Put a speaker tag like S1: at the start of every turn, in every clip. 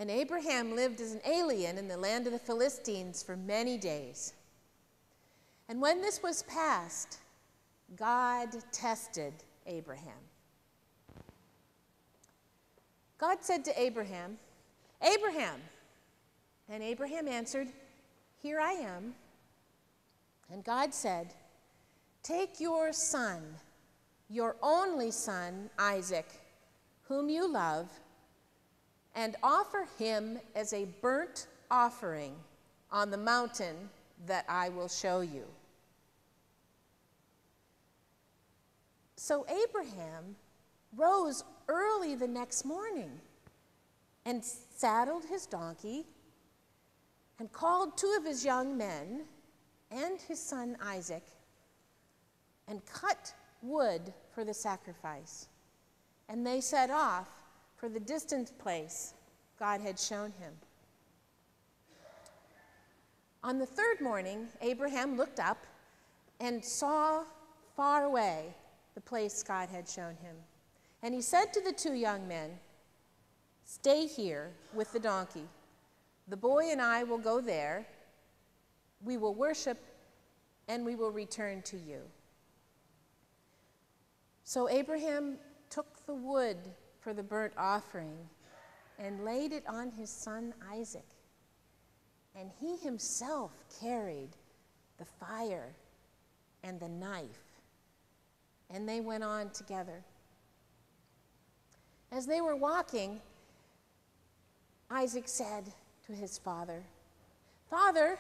S1: And Abraham lived as an alien in the land of the Philistines for many days. And when this was past, God tested Abraham. God said to Abraham, "Abraham." And Abraham answered, "Here I am." And God said, "Take your son, your only son, Isaac, whom you love, and offer him as a burnt offering on the mountain that I will show you." So Abraham rose early the next morning and saddled his donkey and called 2 of his young men and his son Isaac and cut wood for the sacrifice. And they set off for the distant place God had shown him. On the 3rd morning, Abraham looked up and saw far away the place God had shown him. And he said to the 2 young men, "Stay here with the donkey. The boy and I will go there. We will worship, and we will return to you." So Abraham took the wood for the burnt offering and laid it on his son Isaac. And he himself carried the fire and the knife, and they went on together. As they were walking, Isaac said to his father, "Father,"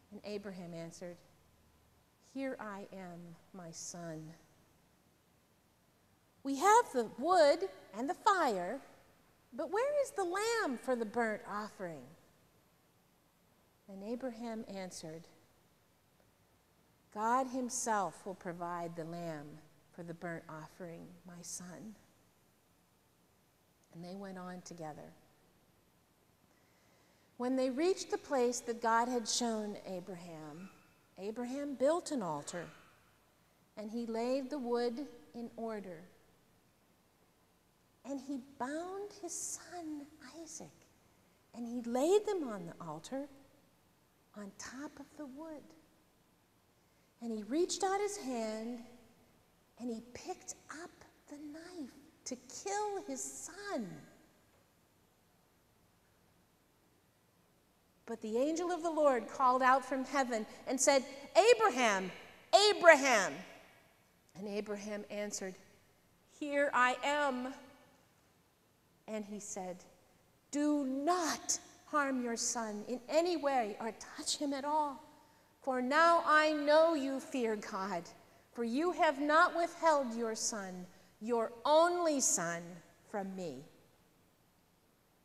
S1: and Abraham answered, "Here I am, my son. We have the wood and the fire, but where is the lamb for the burnt offering?" And Abraham answered, "God himself will provide the lamb for the burnt offering, my son." And they went on together. When they reached the place that God had shown Abraham, Abraham built an altar, and he laid the wood in order. And he bound his son Isaac, and he laid them on the altar on top of the wood. And he reached out his hand, and he picked up the knife to kill his son. But the angel of the Lord called out from heaven and said, "Abraham, Abraham." And Abraham answered, "Here I am." And he said, "Do not harm your son in any way or touch him at all. For now I know you fear God, for you have not withheld your son, your only son, from me."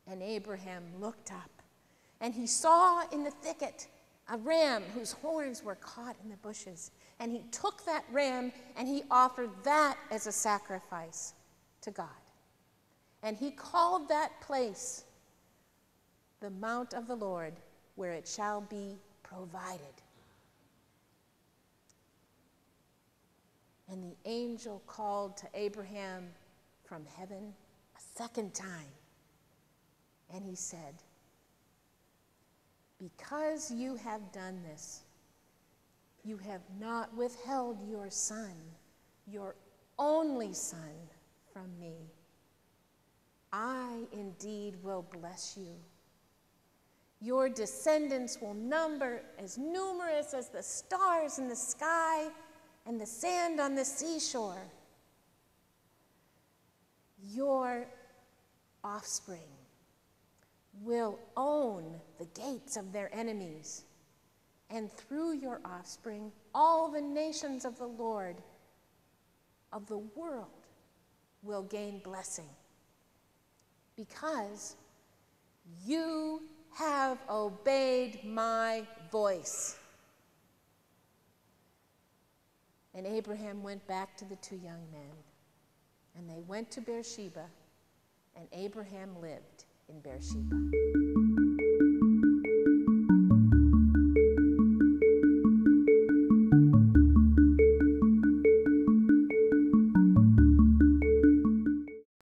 S1: And Abraham looked up, and he saw in the thicket a ram whose horns were caught in the bushes. And he took that ram, and he offered that as a sacrifice to God. And he called that place the Mount of the Lord, where it shall be provided. And the angel called to Abraham from heaven a 2nd time. And he said, "Because you have done this, you have not withheld your son, your only son, from me. I indeed will bless you. Your descendants will number as numerous as the stars in the sky and the sand on the seashore. Your offspring will own the gates of their enemies, and through your offspring, all the nations of the Lord of the world will gain blessing, because you have obeyed my voice." And Abraham went back to the 2 young men, and they went to Beersheba, and Abraham lived in Beersheba.